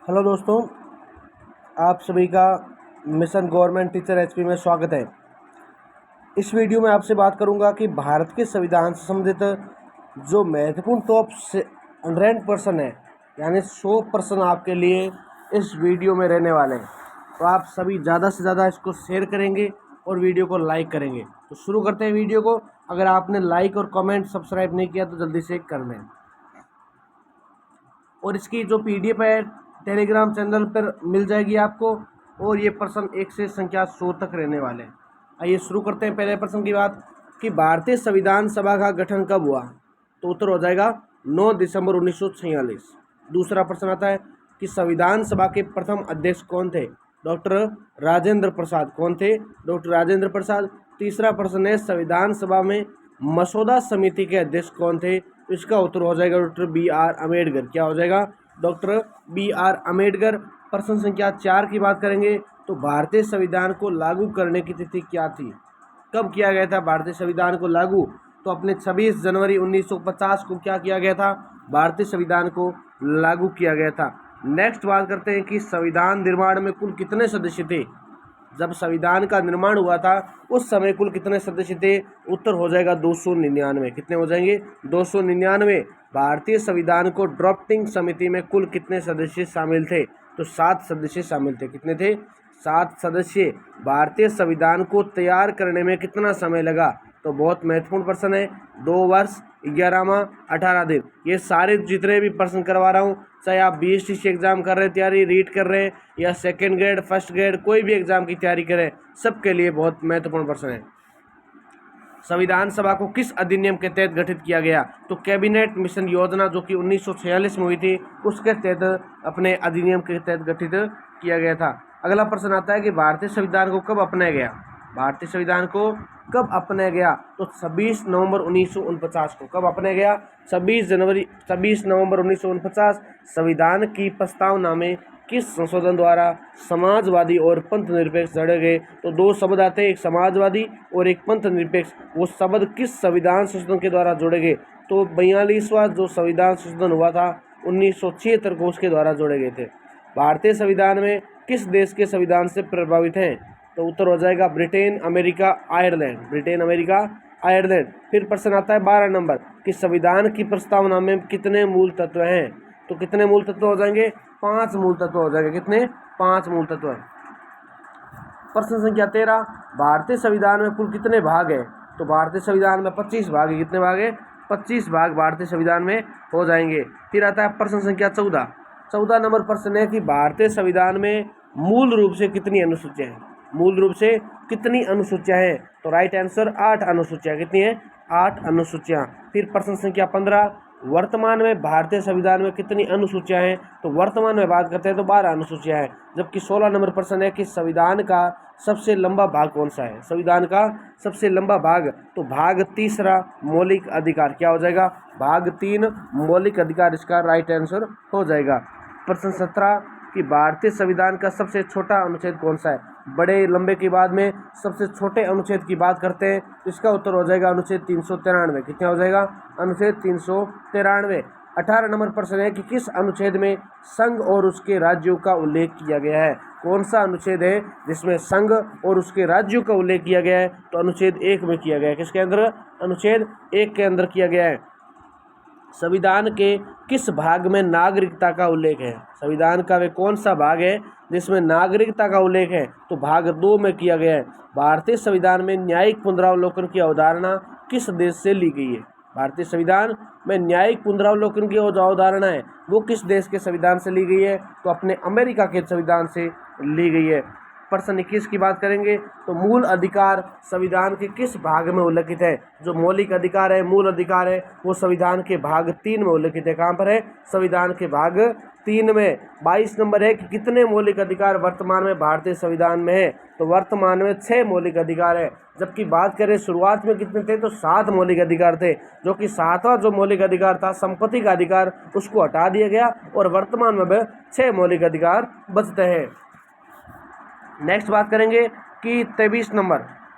Hello दोस्तों, आप सभी का मिशन गवर्नमेंट टीचर एचपी में स्वागत है। इस वीडियो में आपसे बात करूंगा कि भारत के संविधान से संबंधित जो महत्वपूर्ण टॉप 100% है, यानी 100% आपके लिए इस वीडियो में रहने वाले हैं। तो आप सभी ज़्यादा से ज़्यादा इसको शेयर करेंगे और वीडियो को लाइक करेंगे। तो शुरू करते हैं वीडियो को। अगर आपने लाइक और कमेंट सब्सक्राइब नहीं किया तो जल्दी से कर लें। और इसकी जो PDF है टेलीग्राम चैनल पर मिल जाएगी आपको। और ये प्रश्न 1 से संख्या 100 तक रहने वाले हैं। आइए शुरू करते हैं पहले प्रश्न की बात कि भारतीय संविधान सभा का गठन कब हुआ। तो उत्तर हो जाएगा 9 दिसंबर 1946। दूसरा प्रश्न आता है कि संविधान सभा के प्रथम अध्यक्ष कौन थे। डॉक्टर राजेंद्र प्रसाद। कौन थे? डॉक्टर राजेंद्र प्रसाद। तीसरा प्रश्न है संविधान सभा में मसौदा समिति के अध्यक्ष कौन थे। इसका उत्तर हो जाएगा डॉक्टर BR अम्बेडकर। क्या हो जाएगा? Doctor BR Ambedkar. प्रश्न संख्या 4 की बात करेंगे तो भारतीय संविधान को लागू करने की तिथि क्या थी। कब किया गया था भारतीय संविधान को लागू? तो अपने 26 जनवरी 1950 को क्या किया गया था? भारतीय संविधान को लागू किया गया था। नेक्स्ट बात करते हैं कि संविधान निर्माण में कुल कितने सदस्य थे। जब संविधान का निर्माण हुआ था उस समय कुल कितने सदस्य थे। उत्तर हो जाएगा 299। कितने हो जाएंगे? 299। भारतीय संविधान को ड्राफ्टिंग समिति में कुल कितने सदस्य शामिल थे। तो 7 सदस्य शामिल थे। कितने थे? 7 सदस्य। भारतीय संविधान को तैयार करने में कितना समय लगा। तो बहुत महत्वपूर्ण प्रश्न है। 2 वर्ष 11 माह 18 दिन। ये सारे जितने भी प्रश्न करवा रहा हूँ, चाहे आप BSTC एग्जाम कर रहे हैं, तैयारी रीट कर रहे हैं, या सेकेंड ग्रेड फर्स्ट ग्रेड कोई भी एग्जाम की तैयारी करें, सबके लिए बहुत महत्वपूर्ण प्रश्न है। संविधान सभा को किस अधिनियम के तहत गठित किया गया। तो कैबिनेट मिशन योजना जो कि 1946 में हुई थी, उसके तहत अपने अधिनियम के तहत गठित किया गया था। अगला प्रश्न आता है कि भारतीय संविधान को कब अपनाया गया। भारतीय संविधान को कब अपनाया गया। तो 26 नवंबर 1949 को। कब अपनाया गया? 26 नवंबर 1949। संविधान की प्रस्तावना में किस संशोधन द्वारा समाजवादी और पंथ निरपेक्ष जोड़े गए। तो 2 शब्द आते हैं, एक समाजवादी और एक पंथ निरपेक्ष। वो शब्द किस संविधान संशोधन के द्वारा जोड़े गए। तो 42वां जो संविधान संशोधन हुआ था 1976 को, उसके द्वारा जोड़े गए थे। भारतीय संविधान में किस देश के संविधान से प्रभावित हैं। तो उत्तर हो जाएगा Britain, America, Ireland. Britain, America, Ireland. फिर प्रश्न आता है 12 नंबर कि संविधान की प्रस्तावना में कितने मूल तत्व हैं। तो कितने मूल तत्व हो जाएंगे? 5 मूल तत्व हो जाएंगे। कितने? 5 मूल तत्व। प्रश्न संख्या 13 भारतीय संविधान में कुल कितने भाग हैं। तो भारतीय संविधान में 25 भाग है। कितने भाग है? 25 भाग भारतीय संविधान में हो जाएंगे। फिर आता है प्रश्न संख्या 14 नंबर प्रश्न है कि भारतीय संविधान में मूल रूप से कितनी अनुसूचियां हैं। मूल रूप से कितनी अनुसूचियां हैं। तो राइट आंसर 8 अनुसूचियां। कितनी है? 8 अनुसूचियां। फिर प्रश्न संख्या 15 वर्तमान में भारतीय संविधान में कितनी अनुसूचियां हैं। तो वर्तमान में बात करते हैं तो 12 अनुसूचियां हैं। जबकि 16 नंबर प्रश्न है कि संविधान का सबसे लंबा भाग कौन सा है। संविधान का सबसे लंबा भाग, तो भाग 3 मौलिक अधिकार। क्या हो जाएगा? भाग 3 मौलिक अधिकार इसका राइट आंसर हो जाएगा। प्रश्न 17 कि भारतीय संविधान का सबसे छोटा अनुच्छेद कौन सा है। बड़े लंबे के बाद में सबसे छोटे अनुच्छेद की बात करते हैं, इसका उत्तर हो जाएगा अनुच्छेद 393। कितना हो जाएगा? अनुच्छेद 393। 18 नंबर प्रश्न है कि किस अनुच्छेद में संघ और उसके राज्यों का उल्लेख किया गया है। कौन सा अनुच्छेद है जिसमें संघ और उसके राज्यों का उल्लेख किया गया है। तो अनुच्छेद 1 में किया गया है। किसके अंदर? अनुच्छेद 1 के अंदर किया गया है। संविधान के किस भाग में नागरिकता का उल्लेख है। संविधान का वे कौन सा भाग है जिसमें नागरिकता का उल्लेख है। तो भाग 2 में किया गया है। भारतीय संविधान में न्यायिक पुनरावलोकन की अवधारणा किस देश से ली गई है। भारतीय संविधान में न्यायिक पुनरावलोकन की जो अवधारणा है वो किस देश के संविधान से ली गई है। तो अपने अमेरिका के संविधान से ली गई है। प्रश्न 21 की बात करेंगे तो मूल अधिकार संविधान के किस भाग में उल्लेखित है। जो मौलिक अधिकार है, मूल अधिकार है, वो संविधान के भाग 3 में उल्लेखित है। कहाँ पर है? संविधान के भाग 3 में। 22 नंबर है कि कितने मौलिक अधिकार वर्तमान में भारतीय संविधान में है। तो वर्तमान में 6 मौलिक अधिकार है। जबकि बात करें शुरुआत में कितने थे, तो 7 मौलिक अधिकार थे। जो कि 7वां जो मौलिक अधिकार था संपत्ति का अधिकार, उसको हटा दिया गया और वर्तमान में 6 मौलिक अधिकार बचते हैं। नेक्स्ट बात करेंगे कि 23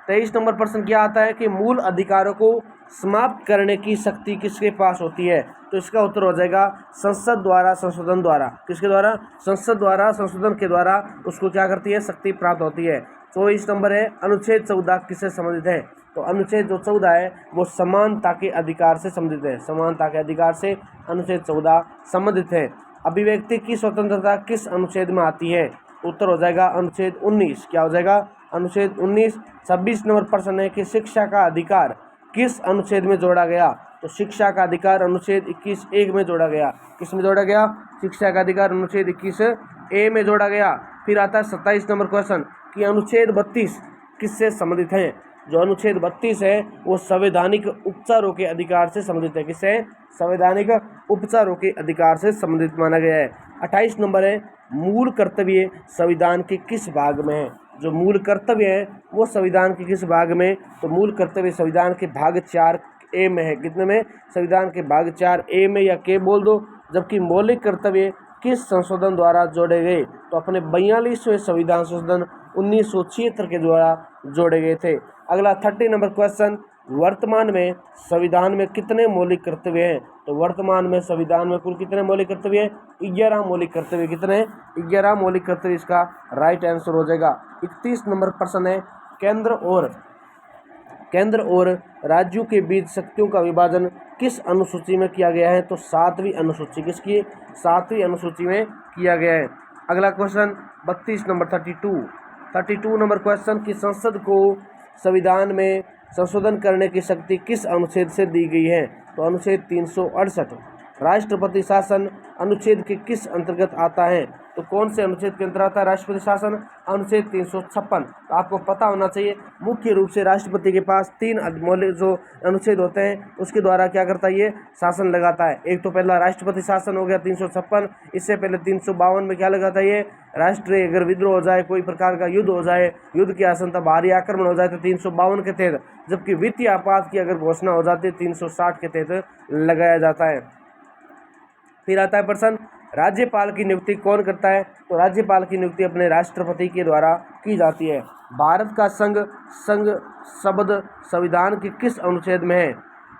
23 नंबर प्रश्न क्या आता है कि मूल अधिकारों को समाप्त करने की शक्ति किसके पास होती है? तो इसका उत्तर हो जाएगा संसद द्वारा संशोधन द्वारा। किसके द्वारा? संसद द्वारा संशोधन के द्वारा उसको क्या करती है? शक्ति प्राप्त होती है। 24 नंबर है अनुच्छेद 14 किससे संबंधित है? तो अनुच्छेद जो 14 है वो समानता के अधिकार से संबंधित है। समानता के अधिकार से अनुच्छेद 14 संबंधित है। अभिव्यक्ति की स्वतंत्रता किस अनुच्छेद में आती है? उत्तर हो जाएगा अनुच्छेद 19। क्या हो जाएगा? अनुच्छेद 19। 26 नंबर प्रश्न है कि शिक्षा का अधिकार किस अनुच्छेद में जोड़ा गया? तो शिक्षा का अधिकार अनुच्छेद 21(1) में जोड़ा गया। किस में जोड़ा गया? शिक्षा का अधिकार अनुच्छेद 21(a) में जोड़ा गया। फिर आता है 27 नंबर क्वेश्चन कि अनुच्छेद 32 किससे संबंधित है? जो अनुच्छेद 32 है वो संवैधानिक उपचारों के अधिकार से संबंधित है। किससे? संवैधानिक उपचारों के अधिकार से संबंधित माना गया है। 28 नंबर है मूल कर्तव्य संविधान के किस भाग में है? जो मूल कर्तव्य है वो संविधान के किस भाग में? तो मूल कर्तव्य संविधान के भाग 4(a) में है। कितने में? संविधान के भाग 4(a) में या के बोल दो। जबकि मौलिक कर्तव्य किस संशोधन द्वारा जोड़े गए? तो अपने 42वें संविधान संशोधन 1976 के द्वारा जोड़े गए थे। अगला 30 नंबर क्वेश्चन, वर्तमान में संविधान में कितने मौलिक कर्तव्य हैं? तो वर्तमान में संविधान में कुल कितने मौलिक कर्तव्य हैं? 11 मौलिक कर्तव्य। कितने? 11 मौलिक कर्तव्य इसका राइट आंसर हो जाएगा। 31 नंबर प्रश्न है केंद्र और राज्यों के बीच शक्तियों का विभाजन किस अनुसूची में किया गया है? तो 7वीं अनुसूची। किसकी? 7वीं अनुसूची में किया गया है। अगला क्वेश्चन 32 नंबर 32 नंबर क्वेश्चन कि संसद को संविधान में संशोधन करने की शक्ति किस अनुच्छेद से दी गई है? तो अनुच्छेद 368। राष्ट्रपति शासन अनुच्छेद के किस अंतर्गत आता है? तो कौन से अनुच्छेद के अंतर्गत आता है राष्ट्रपति शासन? अनुच्छेद 356। तो आपको पता होना चाहिए मुख्य रूप से राष्ट्रपति के पास 3 मौलिक जो अनुच्छेद होते हैं उसके द्वारा क्या करता है ये शासन लगाता है। एक तो पहला राष्ट्रपति शासन हो गया 356। इससे पहले 352 में क्या लगाता है ये? राष्ट्रीय अगर विद्रोह हो जाए, कोई प्रकार का युद्ध हो जाए, युद्ध की आशंका, भारी आक्रमण हो जाए तो 352 के तहत, जबकि वित्तीय आपात की अगर घोषणा हो जाती है 360 के तहत लगाया जाता है। फिर आता है प्रश्न राज्यपाल की नियुक्ति कौन करता है? तो राज्यपाल की नियुक्ति अपने राष्ट्रपति के द्वारा की जाती है। भारत का संघ शब्द संविधान के किस अनुच्छेद में है?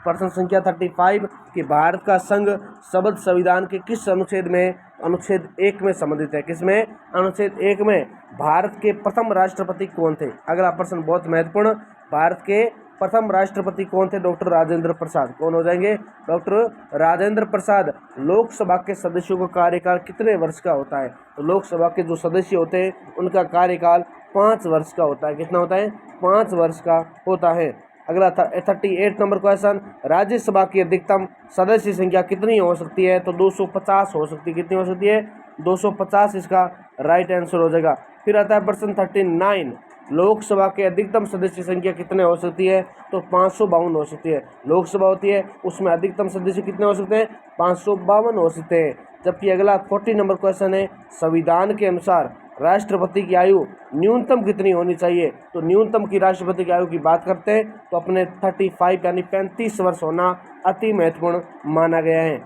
प्रश्न संख्या 35 कि भारत का संघ शब्द संविधान के किस अनुच्छेद में? अनुच्छेद 1 में संबंधित है। किसमें? अनुच्छेद 1 में। भारत के प्रथम राष्ट्रपति कौन थे? अगला प्रश्न बहुत महत्वपूर्ण, भारत के प्रथम राष्ट्रपति कौन थे? डॉक्टर राजेंद्र प्रसाद। कौन हो जाएंगे? डॉक्टर राजेंद्र प्रसाद। लोकसभा के सदस्यों का कार्यकाल कितने वर्ष का होता है? तो लोकसभा के जो सदस्य होते हैं उनका कार्यकाल 5 वर्ष का होता है। कितना होता है? 5 वर्ष का होता है। अगला 38 नंबर क्वेश्चन, राज्यसभा की अधिकतम सदस्य संख्या कितनी हो सकती है? तो 250 हो सकती है। कितनी हो सकती है? 250 इसका राइट आंसर हो जाएगा। फिर आता है प्रश्न 39, लोकसभा के अधिकतम सदस्य संख्या कितने हो सकती है? तो 552 हो सकती है। लोकसभा होती है उसमें अधिकतम सदस्य कितने हो सकते हैं? 552 हो सकते हैं। जबकि अगला 40 नंबर क्वेश्चन है, संविधान के अनुसार राष्ट्रपति की आयु न्यूनतम कितनी होनी चाहिए? तो न्यूनतम की राष्ट्रपति की आयु की बात करते हैं तो अपने 35 यानी 35 वर्ष होना अति महत्वपूर्ण माना गया है।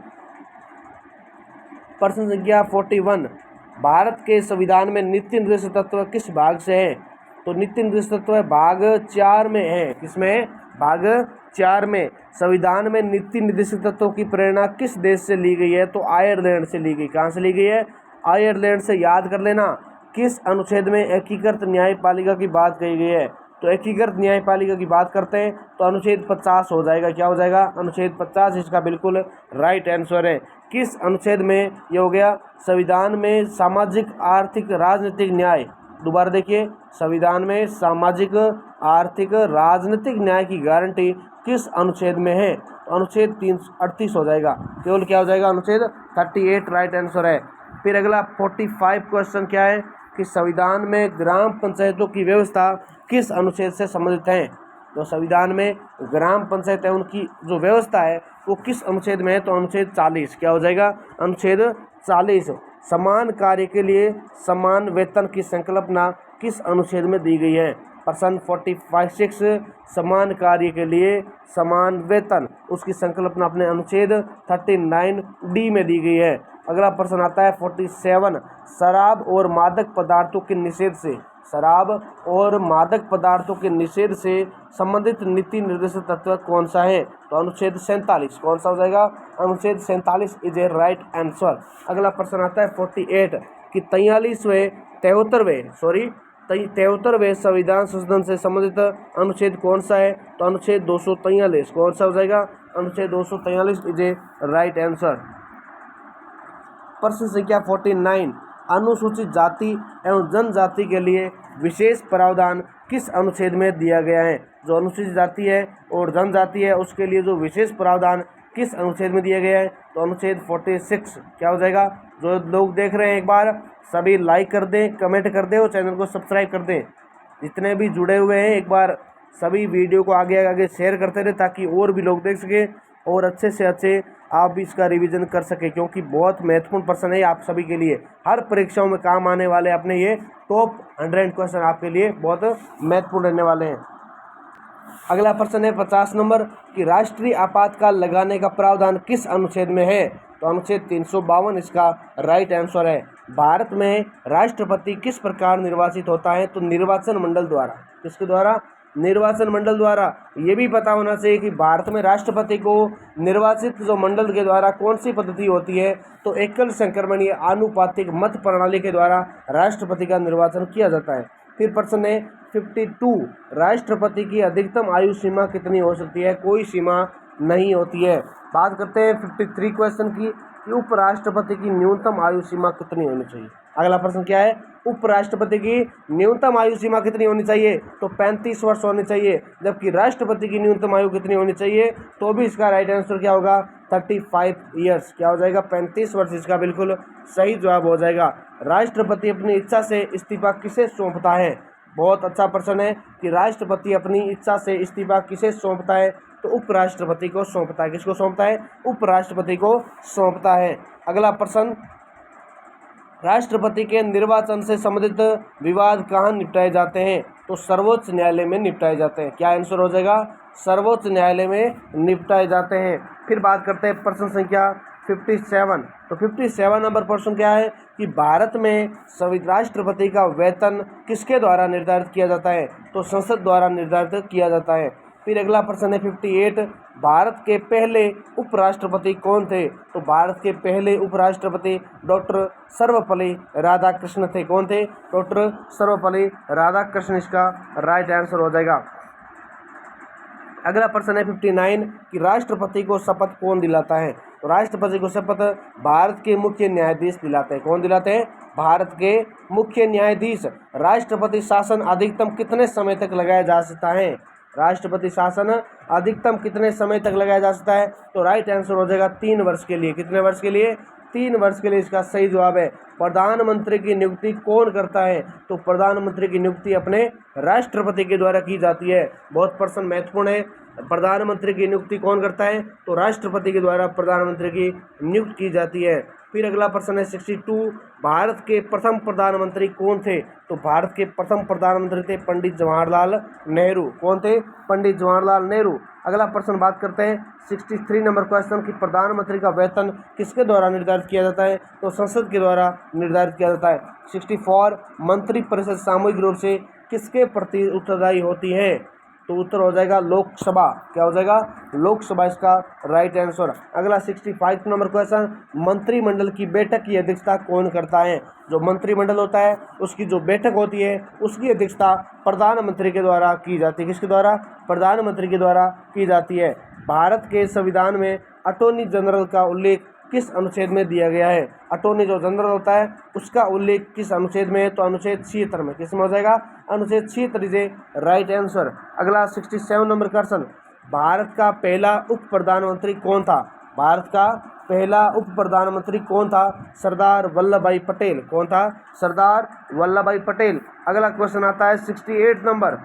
प्रश्न संख्या 41, भारत के संविधान में नीति निर्देश तत्व किस भाग से है? तो नीति निर्देश तत्व भाग 4 में है। किसमें? भाग 4 में। संविधान में नीति निर्देश तत्वों की प्रेरणा किस देश से ली गई है? तो आयरलैंड से ली गई। कहाँ से ली गई है? आयरलैंड से। याद कर लेना किस अनुच्छेद में एकीकृत न्यायपालिका की बात कही गई है? तो एकीकृत न्यायपालिका की बात करते हैं तो अनुच्छेद 50 हो जाएगा। क्या हो जाएगा? अनुच्छेद 50 इसका बिल्कुल राइट आंसर है। किस अनुच्छेद में ये हो गया? संविधान में सामाजिक आर्थिक राजनीतिक न्याय, दोबारा देखिए, संविधान में सामाजिक आर्थिक राजनीतिक न्याय की गारंटी किस अनुच्छेद में है? तो अनुच्छेद 338 हो जाएगा। केवल क्या हो जाएगा? अनुच्छेद 38 राइट आंसर है। फिर अगला 45 क्वेश्चन क्या है कि संविधान में ग्राम पंचायतों की व्यवस्था किस अनुच्छेद से संबंधित है? तो संविधान में ग्राम पंचायत है उनकी जो व्यवस्था है वो किस अनुच्छेद में है? तो अनुच्छेद 40। क्या हो जाएगा? अनुच्छेद 40। समान कार्य के लिए समान वेतन की संकल्पना किस अनुच्छेद में दी गई है? प्रश्न 46, समान कार्य के लिए समान वेतन, उसकी संकल्पना अपने अनुच्छेद 39D में दी गई है। अगला प्रश्न आता है 47, शराब और मादक पदार्थों के निषेध से, शराब और मादक पदार्थों के निषेध से संबंधित नीति निर्देशक तत्व कौन सा है? तो अनुच्छेद 47। कौन सा हो जाएगा? अनुच्छेद 47 इज ए राइट आंसर। अगला प्रश्न आता है 48 कि 73वें संविधान संशोधन से संबंधित अनुच्छेद कौन सा है? तो अनुच्छेद 243। कौन सा हो जाएगा? अनुच्छेद 243 इज ए राइट आंसर। प्रश्न संख्या 49, अनुसूचित जाति एवं जनजाति के लिए विशेष प्रावधान किस अनुच्छेद में दिया गया है? जो अनुसूचित जाति है और जनजाति है उसके लिए जो विशेष प्रावधान किस अनुच्छेद में दिया गया है? तो अनुच्छेद 46। क्या हो जाएगा? जो लोग देख रहे हैं एक बार सभी लाइक कर दें, कमेंट कर दें और चैनल को सब्सक्राइब कर दें। जितने भी जुड़े हुए हैं एक बार सभी वीडियो को आगे आगे शेयर करते रहे ताकि और भी लोग देख सकें और अच्छे से अच्छे आप भी इसका रिवीजन कर सकें, क्योंकि बहुत महत्वपूर्ण प्रश्न है आप सभी के लिए, हर परीक्षाओं में काम आने वाले अपने ये टॉप 100 क्वेश्चन आपके लिए बहुत महत्वपूर्ण रहने वाले हैं। अगला प्रश्न है 50 नंबर कि राष्ट्रीय आपातकाल लगाने का प्रावधान किस अनुच्छेद में है? तो अनुच्छेद 352 इसका राइट आंसर है। भारत में राष्ट्रपति किस प्रकार निर्वाचित होता है? तो निर्वाचन मंडल द्वारा। किसके द्वारा? निर्वाचन मंडल द्वारा। ये भी पता होना चाहिए कि भारत में राष्ट्रपति को निर्वाचित जो मंडल के द्वारा कौन सी पद्धति होती है? तो एकल संक्रमणीय आनुपातिक मत प्रणाली के द्वारा राष्ट्रपति का निर्वाचन किया जाता है। फिर प्रश्न है 52, राष्ट्रपति की अधिकतम आयु सीमा कितनी हो सकती है? कोई सीमा नहीं होती है। बात करते हैं 53 क्वेश्चन की कि उपराष्ट्रपति की न्यूनतम आयु सीमा कितनी होनी चाहिए? अगला प्रश्न क्या है? उपराष्ट्रपति की न्यूनतम आयु सीमा कितनी होनी चाहिए? तो 35 वर्ष होनी चाहिए। जबकि राष्ट्रपति की न्यूनतम आयु कितनी होनी चाहिए? तो भी इसका राइट आंसर क्या होगा? 35 ईयर्स। क्या हो जाएगा? 35 वर्ष इसका बिल्कुल सही जवाब हो जाएगा। राष्ट्रपति अपनी इच्छा से इस्तीफा किसे सौंपता है? बहुत अच्छा प्रश्न है कि राष्ट्रपति अपनी इच्छा से इस्तीफा किसे सौंपता है? तो उपराष्ट्रपति को सौंपता है। किसको सौंपता है? उपराष्ट्रपति को सौंपता है। अगला प्रश्न, राष्ट्रपति के निर्वाचन से संबंधित विवाद कहाँ निपटाए जाते हैं? तो सर्वोच्च न्यायालय में निपटाए जाते हैं। क्या आंसर हो जाएगा? सर्वोच्च न्यायालय में निपटाए जाते हैं। फिर बात करते हैं प्रश्न संख्या 57। तो 57 नंबर प्रश्न क्या है कि भारत में राष्ट्रपति का वेतन किसके द्वारा निर्धारित किया जाता है? तो संसद द्वारा निर्धारित किया जाता है। फिर अगला प्रश्न है 58, भारत के पहले उपराष्ट्रपति कौन थे? तो भारत के पहले उपराष्ट्रपति डॉक्टर सर्वपल्ली राधाकृष्ण थे। कौन थे? डॉक्टर सर्वपल्ली राधाकृष्ण इसका राइट आंसर हो जाएगा। अगला प्रश्न है 59 कि राष्ट्रपति को शपथ कौन दिलाता है? तो राष्ट्रपति को शपथ भारत के मुख्य न्यायाधीश दिलाते हैं। कौन दिलाते हैं? भारत के मुख्य न्यायाधीश। राष्ट्रपति शासन अधिकतम कितने समय तक लगाया जा सकता है? राष्ट्रपति शासन अधिकतम कितने समय तक लगाया जा सकता है? तो राइट आंसर हो जाएगा 3 वर्ष के लिए। कितने वर्ष के लिए? 3 वर्ष के लिए इसका सही जवाब है। प्रधानमंत्री की नियुक्ति कौन करता है? तो प्रधानमंत्री की नियुक्ति अपने राष्ट्रपति के द्वारा की जाती है। बहुत प्रश्न महत्वपूर्ण है। प्रधानमंत्री की नियुक्ति कौन करता है? तो राष्ट्रपति के द्वारा प्रधानमंत्री की नियुक्ति की जाती है। फिर अगला प्रश्न है 62, भारत के प्रथम प्रधानमंत्री कौन थे? तो भारत के प्रथम प्रधानमंत्री थे पंडित जवाहरलाल नेहरू। कौन थे? पंडित जवाहरलाल नेहरू। अगला प्रश्न बात करते हैं 63 नंबर क्वेश्चन कि प्रधानमंत्री का वेतन किसके द्वारा निर्धारित किया जाता है? तो संसद के द्वारा निर्धारित किया जाता है। 64, मंत्रिपरिषद सामूहिक रूप से किसके प्रति उत्तरदायी होती है? तो उत्तर हो जाएगा लोकसभा। क्या हो जाएगा? लोकसभा इसका राइट आंसर। अगला 65 नंबर क्वेश्चन, मंत्रिमंडल की बैठक की अध्यक्षता कौन करता है? जो मंत्रिमंडल होता है उसकी जो बैठक होती है उसकी अध्यक्षता प्रधानमंत्री के द्वारा की जाती है। किसके द्वारा? प्रधानमंत्री के द्वारा की जाती है। भारत के संविधान में अटॉर्नी जनरल का उल्लेख किस अनुच्छेद में दिया गया है? अटॉर्नी जो जनरल होता है उसका उल्लेख किस अनुच्छेद में है? तो अनुच्छेद 76 में। किस में हो जाएगा? अनुच्छेद 76 इज राइट आंसर। अगला 67 नंबर क्वेश्चन, भारत का पहला उप प्रधानमंत्री कौन था? भारत का पहला उप प्रधानमंत्री कौन था? सरदार वल्लभ भाई पटेल। कौन था? सरदार वल्लभ भाई पटेल। अगला क्वेश्चन आता है 68 नंबर।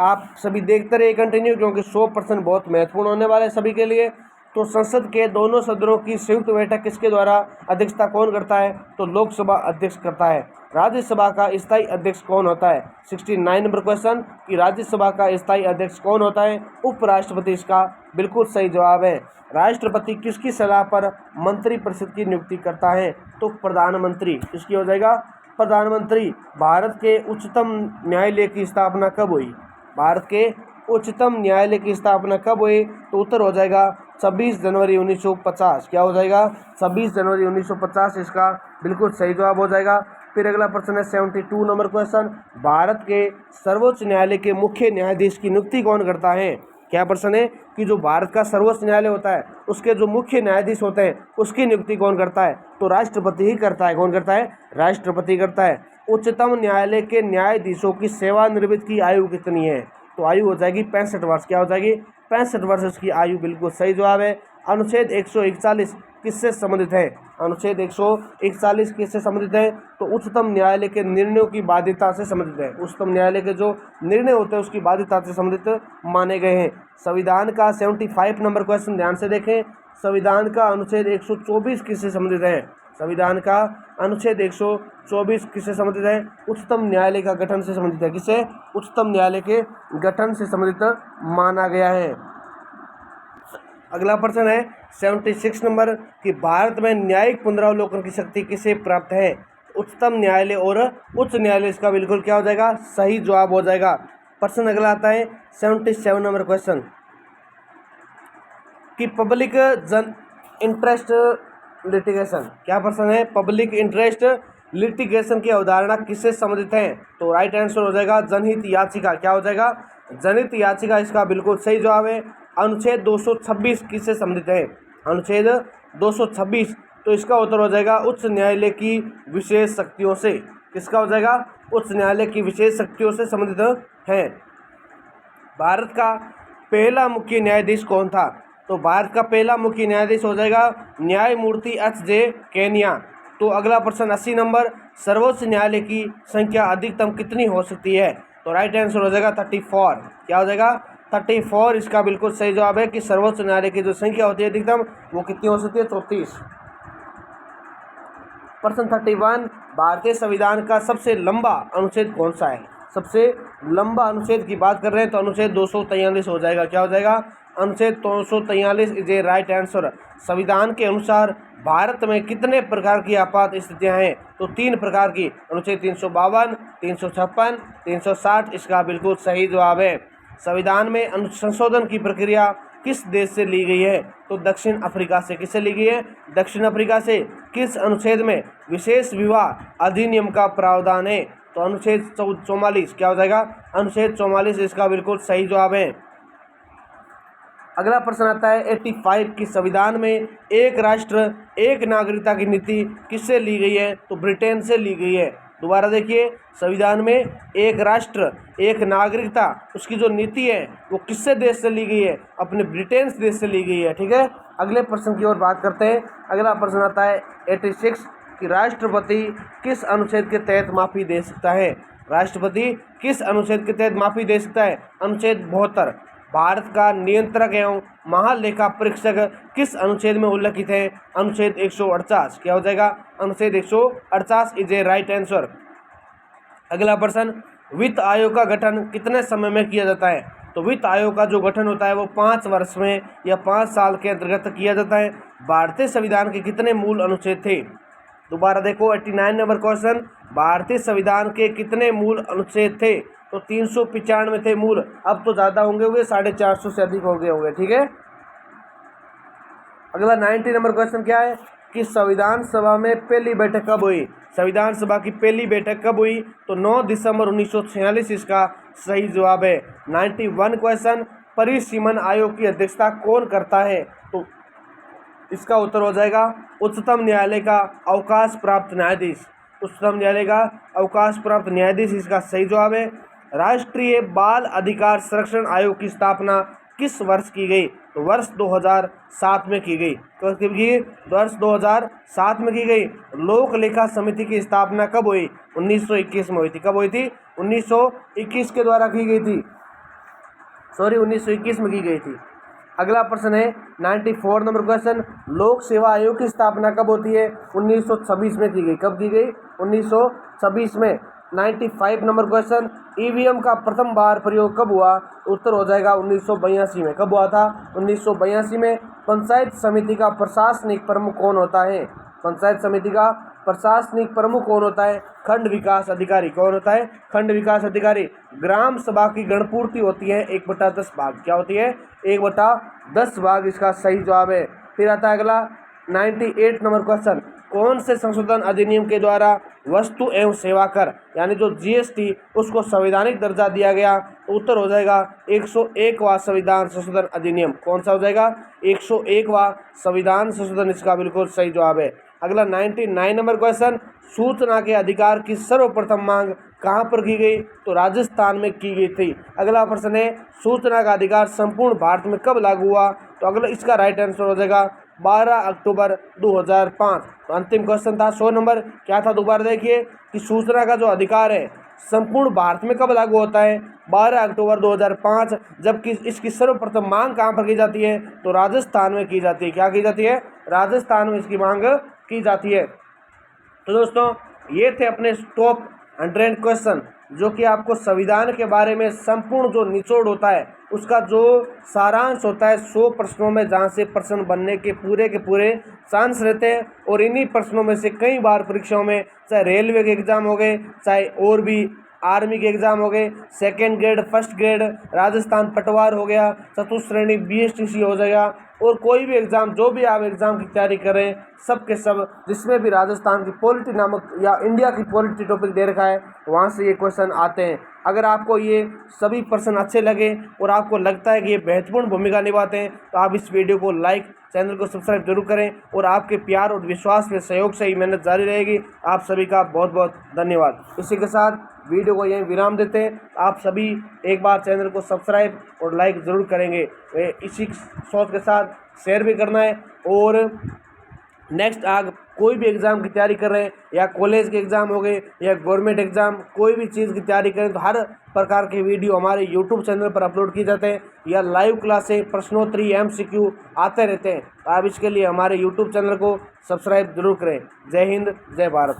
आप सभी देखते रहिए कंटिन्यू, क्योंकि 100% बहुत महत्वपूर्ण होने वाले हैं सभी के लिए। तो संसद के दोनों सदनों की संयुक्त बैठक किसके द्वारा अध्यक्षता कौन करता है? तो लोकसभा अध्यक्ष करता है। राज्यसभा का स्थायी अध्यक्ष कौन होता है? 69 नंबर क्वेश्चन कि राज्यसभा का स्थायी अध्यक्ष कौन होता है? उपराष्ट्रपति इसका बिल्कुल सही जवाब है। राष्ट्रपति किसकी सलाह पर मंत्रिपरिषद की नियुक्ति करता है? तो प्रधानमंत्री। इसकी हो जाएगा प्रधानमंत्री। भारत के उच्चतम न्यायालय की स्थापना कब हुई? भारत के उच्चतम न्यायालय की स्थापना कब हुई? तो उत्तर हो जाएगा 26 जनवरी 1950। क्या हो जाएगा? 26 जनवरी 1950 इसका बिल्कुल सही जवाब हो जाएगा। फिर अगला प्रश्न है 72 नंबर क्वेश्चन, भारत के सर्वोच्च न्यायालय के मुख्य न्यायाधीश की नियुक्ति कौन करता है? क्या प्रश्न है कि जो भारत का सर्वोच्च न्यायालय होता है उसके जो मुख्य न्यायाधीश होते हैं उसकी नियुक्ति कौन करता है? तो राष्ट्रपति ही करता है। कौन करता है? राष्ट्रपति करता है। उच्चतम न्यायालय के न्यायाधीशों की सेवानिवृत्त की आयु कितनी है? तो आयु हो जाएगी 65 वर्ष। क्या हो जाएगी? 65 वर्ष इसकी आयु बिल्कुल सही जवाब है। अनुच्छेद 141 किससे संबंधित है? अनुच्छेद 141 किससे संबंधित है? तो उच्चतम न्यायालय के निर्णयों की बाध्यता से संबंधित है। उच्चतम न्यायालय के जो निर्णय होते हैं उसकी बाध्यता से संबंधित माने गए हैं। संविधान का 75 नंबर क्वेश्चन ध्यान से देखें। संविधान का अनुच्छेद 124 किससे संबंधित है? संविधान का अनुच्छेद 124 किससे संबंधित है? उच्चतम न्यायालय का गठन से संबंधित है। किससे? उच्चतम न्यायालय के गठन से संबंधित माना गया है। अगला प्रश्न है 76 नंबर कि भारत में न्यायिक पुनरावलोकन की शक्ति किसे प्राप्त है? उच्चतम न्यायालय और उच्च न्यायालय इसका बिल्कुल क्या हो जाएगा? सही जवाब हो जाएगा। प्रश्न अगला आता है 77 नंबर क्वेश्चन कि पब्लिक जन इंटरेस्ट लिटिगेशन। क्या प्रश्न है? पब्लिक इंटरेस्ट लिटिगेशन की अवधारणा किससे संबंधित है? तो राइट आंसर हो जाएगा जनहित याचिका। क्या हो जाएगा? जनहित याचिका इसका बिल्कुल सही जवाब है। अनुच्छेद 226 किससे संबंधित है? अनुच्छेद 226, तो इसका उत्तर हो जाएगा उच्च न्यायालय की विशेष शक्तियों से। किसका हो जाएगा? उच्च न्यायालय की विशेष शक्तियों से संबंधित है। भारत का पहला मुख्य न्यायाधीश कौन था? तो भारत का पहला मुख्य न्यायाधीश हो जाएगा न्यायमूर्ति एच.जे. केनिया। तो अगला प्रश्न 80 नंबर, सर्वोच्च न्यायालय की संख्या अधिकतम कितनी हो सकती है? तो राइट आंसर हो जाएगा 34। क्या हो जाएगा? 34 इसका बिल्कुल सही जवाब है कि सर्वोच्च न्यायालय की जो संख्या होती है अधिकतम वो कितनी हो सकती है? 34। प्रश्न 31, भारतीय संविधान का सबसे लंबा अनुच्छेद कौन सा है? सबसे लंबा अनुच्छेद की बात कर रहे हैं तो अनुच्छेद 243 हो जाएगा। क्या हो जाएगा? अनुच्छेद 243 इज ए राइट आंसर। संविधान के अनुसार भारत में कितने प्रकार की आपात स्थितियां हैं? तो 3 प्रकार की। अनुच्छेद 352, 356, 360 इसका बिल्कुल सही जवाब है। संविधान में संशोधन की प्रक्रिया किस देश से ली गई है? तो दक्षिण अफ्रीका से। किससे ली गई है? दक्षिण अफ्रीका से। किस अनुच्छेद में विशेष विवाह अधिनियम का प्रावधान है? तो अनुच्छेद 44। क्या हो जाएगा? अनुच्छेद 44 इसका बिल्कुल सही जवाब है। अगला प्रश्न आता है 85 की संविधान में एक राष्ट्र एक नागरिकता की नीति किससे ली गई है? तो ब्रिटेन से ली गई है। दोबारा देखिए, संविधान में एक राष्ट्र एक नागरिकता उसकी जो नीति है वो किससे देश से ली गई है? अपने ब्रिटेन देश से ली गई है। ठीक है, अगले प्रश्न की ओर बात करते हैं। अगला प्रश्न आता है 86 कि राष्ट्रपति किस अनुच्छेद के तहत माफी दे सकता है? राष्ट्रपति किस अनुच्छेद के तहत माफी दे सकता है? अनुच्छेद 72। भारत का नियंत्रक एवं महालेखा परीक्षक किस अनुच्छेद में उल्लिखित है? अनुच्छेद 148। क्या हो जाएगा? अनुच्छेद 148 इज ए राइट आंसर। अगला प्रश्न, वित्त आयोग का गठन कितने समय में किया जाता है? तो वित्त आयोग का जो गठन होता है वो 5 वर्ष में या 5 साल के अंतर्गत किया जाता है। भारतीय संविधान के कितने मूल अनुच्छेद थे? दोबारा देखो 89 नंबर क्वेश्चन, भारतीय संविधान के कितने मूल अनुच्छेद थे? तो 395 थे मूल। अब तो ज़्यादा होंगे, 450 से अधिक हो गए होंगे। ठीक है, अगला 90 नंबर क्वेश्चन क्या है कि संविधान सभा में पहली बैठक कब हुई? संविधान सभा की पहली बैठक कब हुई? तो 9 दिसंबर 1946 इसका सही जवाब है। 91 क्वेश्चन, परिसीमन आयोग की अध्यक्षता कौन करता है? तो इसका उत्तर हो जाएगा उच्चतम न्यायालय का अवकाश प्राप्त न्यायाधीश। उच्चतम न्यायालय का अवकाश प्राप्त न्यायाधीश इसका सही जवाब है। राष्ट्रीय बाल अधिकार संरक्षण आयोग की स्थापना किस वर्ष की गई? तो वर्ष 2007 में की गई। तो वर्ष 2007 में की गई। लोक लेखा समिति की स्थापना कब हुई? 1921 में हुई थी। कब हुई थी? 1921 के द्वारा की गई थी। 1921 में की गई थी। अगला प्रश्न है 94 नंबर क्वेश्चन, लोक सेवा आयोग की स्थापना कब होती है? 1926 में की गई। कब की गई? 1926 में। 95 नंबर क्वेश्चन, ईवीएम का प्रथम बार प्रयोग कब हुआ? उत्तर हो जाएगा 1982 में। कब हुआ था? 1982 में। पंचायत समिति का प्रशासनिक प्रमुख कौन होता है? पंचायत समिति का प्रशासनिक प्रमुख कौन होता है? खंड विकास अधिकारी। कौन होता है? खंड विकास अधिकारी। ग्राम सभा की गणपूर्ति होती है 1/10 भाग। क्या होती है? 1/10 भाग इसका सही जवाब है। फिर आता है अगला 98 नंबर क्वेश्चन, कौन से संशोधन अधिनियम के द्वारा वस्तु एवं सेवा कर यानी जो जीएसटी उसको संवैधानिक दर्जा दिया गया? उत्तर हो जाएगा 101वां संविधान संशोधन अधिनियम। कौन सा हो जाएगा? 101वां संविधान संशोधन इसका बिल्कुल सही जवाब है। अगला 99 नंबर क्वेश्चन, सूचना के अधिकार की सर्वप्रथम मांग कहाँ पर की गई? तो राजस्थान में की गई थी। अगला प्रश्न है, सूचना का अधिकार संपूर्ण भारत में कब लागू हुआ? तो अगला इसका राइट आंसर हो जाएगा 12 अक्टूबर 2005। तो अंतिम क्वेश्चन था 100 नंबर, क्या था दोबारा देखिए कि सूचना का जो अधिकार है संपूर्ण भारत में कब लागू होता है? 12 अक्टूबर 2005। जबकि इसकी सर्वप्रथम मांग कहाँ पर की जाती है? तो राजस्थान में की जाती है। क्या की जाती है? राजस्थान में इसकी मांग की जाती है। तो दोस्तों ये थे अपने टॉप 100 क्वेश्चन जो कि आपको संविधान के बारे में संपूर्ण जो निचोड़ होता है उसका जो सारांश होता है 100 प्रश्नों में, जहाँ से प्रश्न बनने के पूरे चांस रहते हैं। और इन्हीं प्रश्नों में से कई बार परीक्षाओं में, चाहे रेलवे के एग्जाम हो गए, चाहे और भी आर्मी के एग्जाम हो गए, second grade, first grade, Rajasthan पटवार हो गया, चतुर्थ श्रेणी बीएसटीसी हो जाएगा, और कोई भी एग्जाम, जो भी आप एग्जाम की तैयारी कर रहे हैं, सब के सब जिसमें भी राजस्थान की पॉलिटी नामक या इंडिया की पॉलिटी टॉपिक दे रखा है वहाँ से ये क्वेश्चन आते हैं। अगर आपको ये सभी प्रश्न अच्छे लगे और आपको लगता है कि ये महत्वपूर्ण भूमिका निभाते हैं तो आप इस वीडियो को लाइक, चैनल को सब्सक्राइब जरूर करें। और आपके प्यार और विश्वास में सहयोग से ही मेहनत जारी रहेगी। आप सभी का बहुत बहुत धन्यवाद। इसी के साथ वीडियो को यहीं विराम देते हैं। आप सभी एक बार चैनल को सब्सक्राइब और लाइक ज़रूर करेंगे। इसी सोच के साथ शेयर भी करना है। और नेक्स्ट आप कोई भी एग्ज़ाम की तैयारी कर रहे हैं, या कॉलेज के एग्ज़ाम हो गए या गवर्नमेंट एग्ज़ाम, कोई भी चीज़ की तैयारी करें तो हर प्रकार के वीडियो हमारे यूट्यूब चैनल पर अपलोड किए जाते हैं, या लाइव क्लासें, प्रश्नोत्तरी, MCQ आते रहते हैं। आप इसके लिए हमारे यूट्यूब चैनल को सब्सक्राइब जरूर करें। जय हिंद, जय भारत।